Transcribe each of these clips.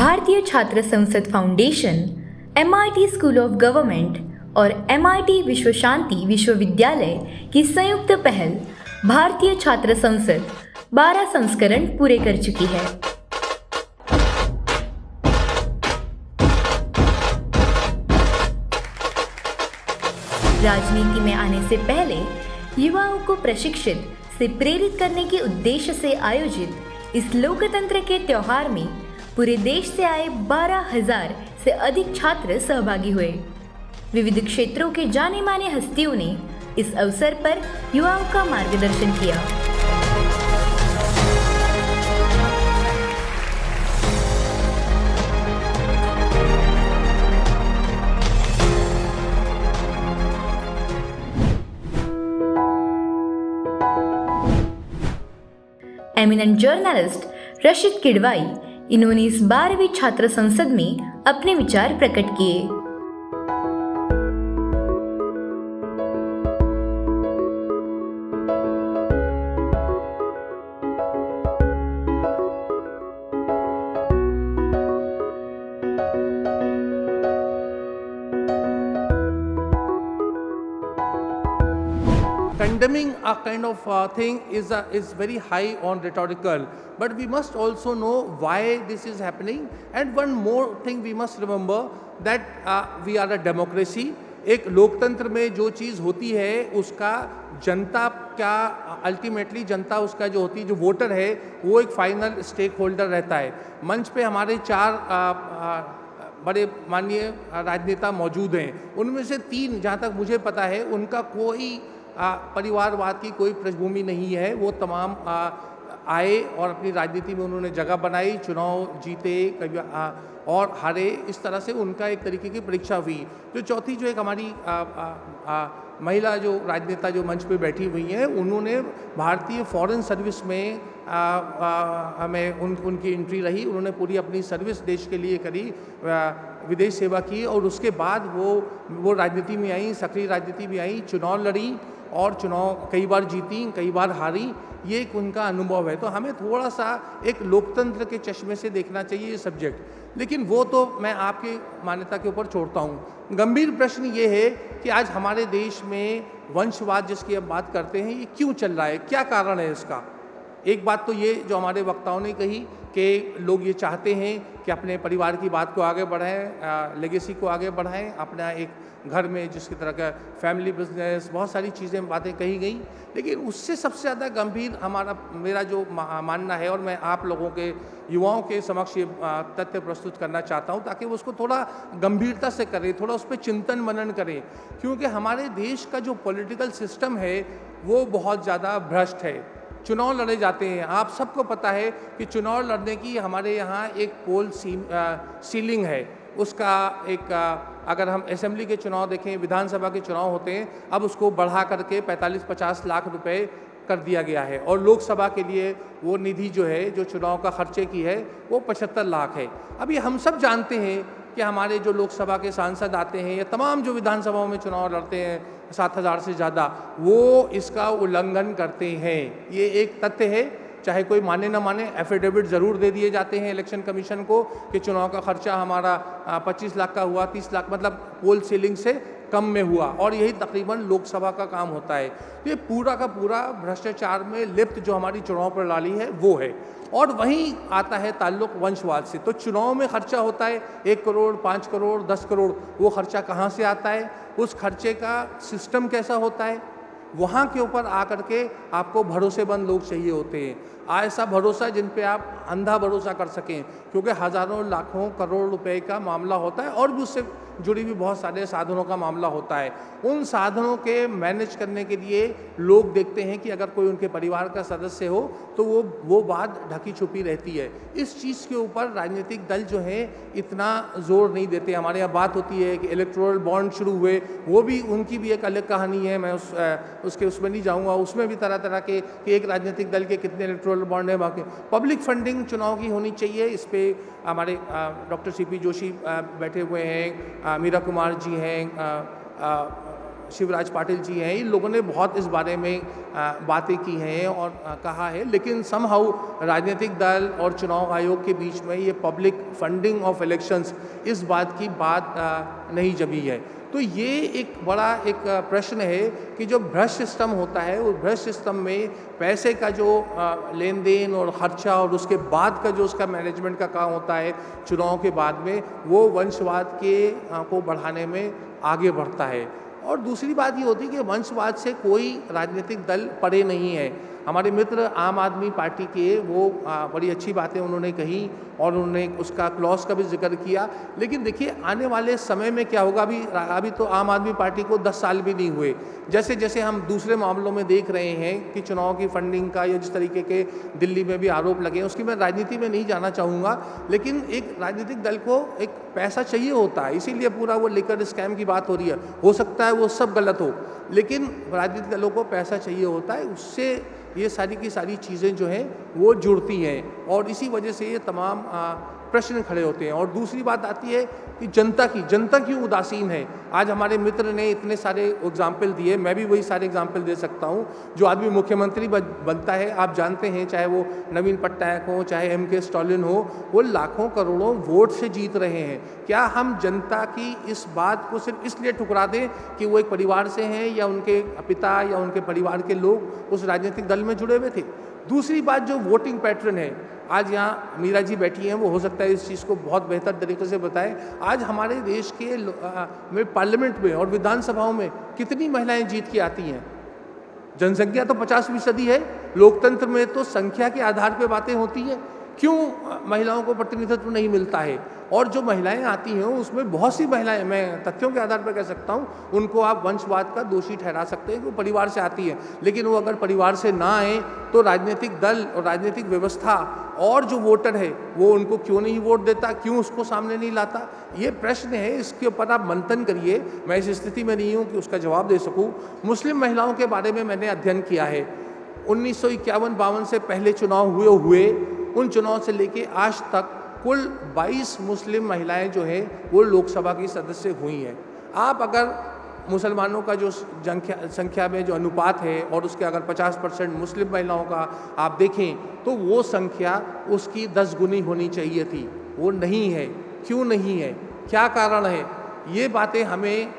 भारतीय छात्र संसद foundation, MIT school of government और MIT विश्व शांति विश्वविद्यालय की संयुक्त पहल भारतीय छात्र संसद 12 संस्करण पूरे कर चुकी है। राजनीति में आने से पहले युवाओं को प्रशिक्षित से प्रेरित करने के उद्देश्य से आयोजित इस लोकतंत्र के त्योहार में पूरे देश से आए 12,000 से अधिक छात्र सहभागी हुए। विविध क्षेत्रों के जाने माने हस्तियों ने इस अवसर पर युवाओं का मार्गदर्शन किया। एमिनेंट जर्नलिस्ट रशीद किडवाई, इन्होंने इस 12वीं छात्र संसद में अपने विचार प्रकट किए। Condemning a kind of thing is very high on rhetorical, but we must also know why this is happening. And one more thing we must remember that we are a democracy. एक लोकतंत्र में जो चीज़ होती है उसका जनता क्या ultimately जनता उसका जो होती है जो वोटर है वो एक फाइनल स्टेक होल्डर रहता है। मंच पे हमारे 4 बड़े माननीय राजनेता मौजूद हैं, उनमें से 3 जहाँ तक मुझे पता है उनका कोई परिवारवाद की कोई पृष्ठभूमि नहीं है। वो तमाम आए और अपनी राजनीति में उन्होंने जगह बनाई, चुनाव जीते, कभी और हारे। इस तरह से उनका एक तरीके की परीक्षा हुई। जो चौथी जो एक हमारी महिला जो राजनेता जो मंच पे बैठी हुई हैं, उन्होंने भारतीय फॉरेन सर्विस में हमें उनकी एंट्री रही। उन्होंने पूरी अपनी सर्विस देश के लिए करी, विदेश सेवा की और उसके बाद वो राजनीति में आई, सक्रिय राजनीति में आई, चुनाव लड़ी और चुनाव कई बार जीती, कई बार हारी। ये एक उनका अनुभव है। तो हमें थोड़ा सा एक लोकतंत्र के चश्मे से देखना चाहिए ये सब्जेक्ट, लेकिन वो तो मैं आपकी मान्यता के ऊपर छोड़ता हूँ। गंभीर प्रश्न ये है कि आज हमारे देश में वंशवाद जिसकी अब बात करते हैं ये क्यों चल रहा है, क्या कारण है इसका। एक बात तो ये जो हमारे वक्ताओं ने कही कि लोग ये चाहते हैं कि अपने परिवार की बात को आगे बढ़ाएं, लेगेसी को आगे बढ़ाएं, अपना एक घर में जिसकी तरह का फैमिली बिजनेस, बहुत सारी चीज़ें बातें कही गई। लेकिन उससे सबसे ज़्यादा गंभीर मेरा जो मानना है और मैं आप लोगों के युवाओं के समक्ष ये तथ्य प्रस्तुत करना चाहता हूँ ताकि वो उसको थोड़ा गंभीरता से करें, थोड़ा उस पर चिंतन मनन करें। क्योंकि हमारे देश का जो पॉलिटिकल सिस्टम है वो बहुत ज़्यादा भ्रष्ट है। चुनाव लड़े जाते हैं, आप सबको पता है कि चुनाव लड़ने की हमारे यहाँ एक पोल सीलिंग है। उसका एक अगर हम असेंबली के चुनाव देखें, विधानसभा के चुनाव होते हैं, अब उसको बढ़ा करके 45-50 लाख रुपए कर दिया गया है और लोकसभा के लिए वो निधि जो है जो चुनाव का खर्चे की है वो 75 लाख है। अभी हम सब जानते हैं कि हमारे जो लोकसभा के सांसद आते हैं या तमाम जो विधानसभाओं में चुनाव लड़ते हैं 7,000 से ज़्यादा, वो इसका उल्लंघन करते हैं। ये एक तथ्य है, चाहे कोई माने ना माने। एफिडेविट ज़रूर दे दिए जाते हैं इलेक्शन कमीशन को कि चुनाव का खर्चा हमारा 25 लाख का हुआ, 30 लाख मतलब पोल सीलिंग से कम में हुआ और यही तकरीबन लोकसभा का काम होता है। ये पूरा का पूरा भ्रष्टाचार में लिप्त जो हमारी चुनाव प्रणाली है वो है। और वहीं आता है ताल्लुक वंशवाद से। तो चुनाव में खर्चा होता है 1 करोड़, 5 करोड़, 10 करोड़, वो खर्चा कहाँ से आता है, उस खर्चे का सिस्टम कैसा होता है, वहाँ के ऊपर आकर के आपको भरोसेमंद लोग चाहिए होते हैं। ऐसा भरोसा जिन पे आप अंधा भरोसा कर सकें, क्योंकि हज़ारों लाखों करोड़ रुपए का मामला होता है और भी उससे जुड़ी भी बहुत सारे साधनों का मामला होता है। उन साधनों के मैनेज करने के लिए लोग देखते हैं कि अगर कोई उनके परिवार का सदस्य हो तो वो बात ढकी छुपी रहती है। इस चीज़ के ऊपर राजनीतिक दल जो है इतना जोर नहीं देते। हमारे यहाँ बात होती है कि इलेक्टोरल बॉन्ड शुरू हुए, वो भी उनकी भी एक अलग कहानी है, मैं उसमें नहीं जाऊँगा। उसमें भी तरह तरह के कि एक राजनीतिक दल के कितने इलेक्टोरल बॉन्ड है। बाकी पब्लिक फंडिंग चुनाव की होनी चाहिए। इस पर हमारे डॉक्टर CP जोशी बैठे हुए हैं, मीरा कुमार जी हैं, शिवराज पाटिल जी हैं, इन लोगों ने बहुत इस बारे में बातें की हैं और कहा है, लेकिन समहाउ राजनीतिक दल और चुनाव आयोग के बीच में ये पब्लिक फंडिंग ऑफ इलेक्शंस, इस बात की बात नहीं जमी है। तो ये एक बड़ा एक प्रश्न है कि जो भ्रष्ट सिस्टम होता है, उस भ्रष्ट सिस्टम में पैसे का जो लेन देन और खर्चा और उसके बाद का जो उसका मैनेजमेंट का काम होता है चुनाव के बाद में, वो वंशवाद के को बढ़ाने में आगे बढ़ता है। और दूसरी बात ये होती है कि वंशवाद से कोई राजनीतिक दल परे नहीं है। हमारे मित्र आम आदमी पार्टी के वो बड़ी अच्छी बातें उन्होंने कही और उन्होंने उसका क्लॉज का भी जिक्र किया, लेकिन देखिए आने वाले समय में क्या होगा। अभी तो आम आदमी पार्टी को 10 साल भी नहीं हुए। जैसे जैसे हम दूसरे मामलों में देख रहे हैं कि चुनाव की फंडिंग का या जिस तरीके के दिल्ली में भी आरोप लगे, उसकी मैं राजनीति में नहीं जाना चाहूँगा, लेकिन एक राजनीतिक दल को एक पैसा चाहिए होता है, इसीलिए पूरा वो लिकर स्कैम की बात हो रही है। हो सकता है वो सब गलत हो, लेकिन राजनीतिक दलों को पैसा चाहिए होता है, उससे ये सारी की सारी चीज़ें जो हैं वो जुड़ती हैं और इसी वजह से ये तमाम प्रश्न खड़े होते हैं। और दूसरी बात आती है कि जनता क्यों उदासीन है। आज हमारे मित्र ने इतने सारे एग्जाम्पल दिए, मैं भी वही सारे एग्जाम्पल दे सकता हूँ। जो आदमी मुख्यमंत्री बनता है, आप जानते हैं, चाहे वो नवीन पटनायक हो, चाहे MK स्टालिन हो, वो लाखों करोड़ों वोट से जीत रहे हैं। क्या हम जनता की इस बात को सिर्फ इसलिए ठुकरा दें कि वो एक परिवार से हैं या उनके पिता या उनके परिवार के लोग उस राजनीतिक दल में जुड़े हुए थे? दूसरी बात, जो वोटिंग पैटर्न है, आज यहाँ मीरा जी बैठी हैं, वो हो सकता है इस चीज़ को बहुत बेहतर तरीके से बताएं। आज हमारे देश के में पार्लियामेंट में और विधानसभाओं में कितनी महिलाएं जीत के आती हैं? जनसंख्या तो 50% है, लोकतंत्र में तो संख्या के आधार पर बातें होती हैं। क्यों महिलाओं को प्रतिनिधित्व नहीं मिलता है? और जो महिलाएं आती हैं उसमें बहुत सी महिलाएं, मैं तथ्यों के आधार पर कह सकता हूं, उनको आप वंशवाद का दोषी ठहरा सकते हैं कि वो परिवार से आती है, लेकिन वो अगर परिवार से ना आए तो राजनीतिक दल और राजनीतिक व्यवस्था और जो वोटर है वो उनको क्यों नहीं वोट देता, क्यों उसको सामने नहीं लाता? ये प्रश्न है, इसके ऊपर आप मंथन करिए। मैं इस स्थिति में नहीं हूँ कि उसका जवाब दे सकूँ। मुस्लिम महिलाओं के बारे में मैंने अध्ययन किया है। 1951-52 से पहले चुनाव हुए उन चुनाव से लेके आज तक कुल 22 मुस्लिम महिलाएं जो हैं वो लोकसभा की सदस्य हुई हैं। आप अगर मुसलमानों का जो संख्या में जो अनुपात है और उसके अगर 50% मुस्लिम महिलाओं का आप देखें तो वो संख्या उसकी 10 गुनी होनी चाहिए थी, वो नहीं है। क्यों नहीं है, क्या कारण है? ये बातें हमें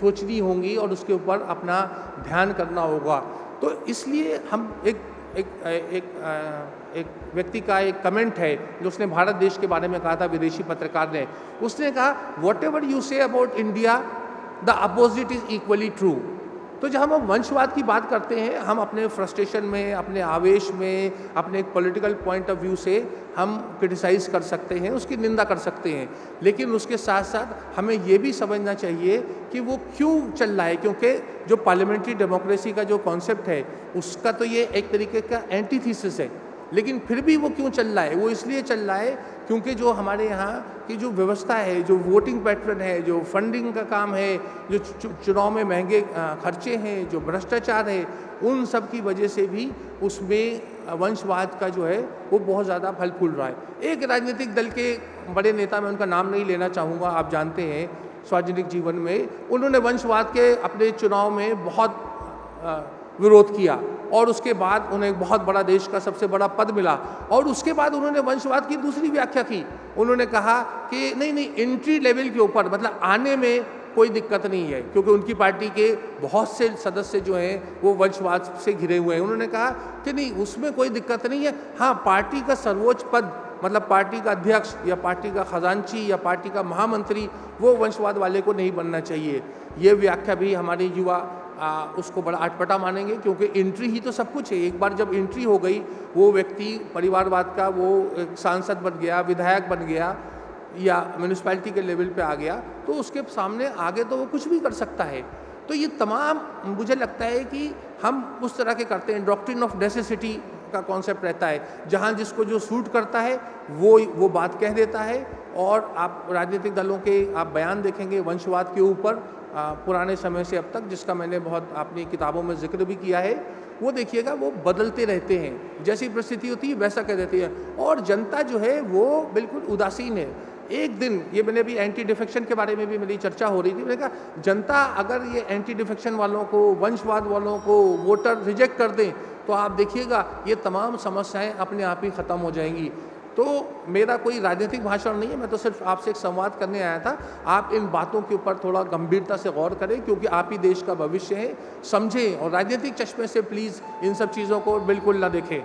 सोचनी होंगी और उसके ऊपर अपना ध्यान करना होगा। तो इसलिए हम एक व्यक्ति का एक कमेंट है जो उसने भारत देश के बारे में कहा था, विदेशी पत्रकार ने, उसने कहा what ever you say about India the opposite is equally true. तो जब हम वंशवाद की बात करते हैं, हम अपने फ्रस्ट्रेशन में, अपने आवेश में, अपने एक पॉलिटिकल पॉइंट ऑफ व्यू से हम क्रिटिसाइज़ कर सकते हैं, उसकी निंदा कर सकते हैं, लेकिन उसके साथ साथ हमें ये भी समझना चाहिए कि वो क्यों चल रहा है। क्योंकि जो पार्लियामेंट्री डेमोक्रेसी का जो कॉन्सेप्ट है उसका तो ये एक तरीके का एंटीथीसिस है, लेकिन फिर भी वो क्यों चल रहा है? वो इसलिए चल रहा है क्योंकि जो हमारे यहाँ की जो व्यवस्था है, जो वोटिंग पैटर्न है, जो फंडिंग का काम है, जो चुनाव में महंगे खर्चे हैं, जो भ्रष्टाचार है, उन सब की वजह से भी उसमें वंशवाद का जो है वो बहुत ज़्यादा फल फूल रहा है। एक राजनीतिक दल के बड़े नेता, मैं उनका नाम नहीं लेना चाहूँगा, आप जानते हैं, सार्वजनिक जीवन में उन्होंने वंशवाद के अपने चुनाव में बहुत विरोध किया और उसके बाद उन्हें बहुत बड़ा, देश का सबसे बड़ा पद मिला और उसके बाद उन्होंने वंशवाद की दूसरी व्याख्या की। उन्होंने कहा कि नहीं, एंट्री लेवल के ऊपर, मतलब आने में कोई दिक्कत नहीं है, क्योंकि उनकी पार्टी के बहुत से सदस्य जो हैं वो वंशवाद से घिरे हुए हैं। उन्होंने कहा कि नहीं, उसमें कोई दिक्कत नहीं है। हाँ, पार्टी का सर्वोच्च पद, मतलब पार्टी का अध्यक्ष या पार्टी का खजांची या पार्टी का महामंत्री, वो वंशवाद वाले को नहीं बनना चाहिए। ये व्याख्या भी हमारे युवा उसको बड़ा अटपटा मानेंगे, क्योंकि एंट्री ही तो सब कुछ है। एक बार जब एंट्री हो गई, वो व्यक्ति परिवारवाद का, वो एक सांसद बन गया, विधायक बन गया या म्यूनिसिपैलिटी के लेवल पे आ गया, तो उसके सामने आगे तो वो कुछ भी कर सकता है। तो ये तमाम, मुझे लगता है कि हम उस तरह के करते हैं, डॉक्ट्रिन ऑफ नेसेसिटी का कॉन्सेप्ट रहता है, जहाँ जिसको जो सूट करता है वो बात कह देता है। और आप राजनीतिक दलों के आप बयान देखेंगे वंशवाद के ऊपर पुराने समय से अब तक, जिसका मैंने बहुत अपनी किताबों में जिक्र भी किया है, वो देखिएगा वो बदलते रहते हैं, जैसी परिस्थिति होती है वैसा कह देती है। और जनता जो है वो बिल्कुल उदासीन है। एक दिन, ये मैंने अभी एंटी डिफेक्शन के बारे में भी मेरी चर्चा हो रही थी, मैंने कहा जनता अगर ये एंटी डिफेक्शन वालों को, वंशवाद वालों को वोटर रिजेक्ट कर दें तो आप देखिएगा ये तमाम समस्याएं अपने आप ही ख़त्म हो जाएंगी। तो मेरा कोई राजनीतिक भाषण नहीं है, मैं तो सिर्फ आपसे एक संवाद करने आया था। आप इन बातों के ऊपर थोड़ा गंभीरता से गौर करें, क्योंकि आप ही देश का भविष्य है, समझें और राजनीतिक चश्मे से प्लीज़ इन सब चीज़ों को बिल्कुल ना देखें।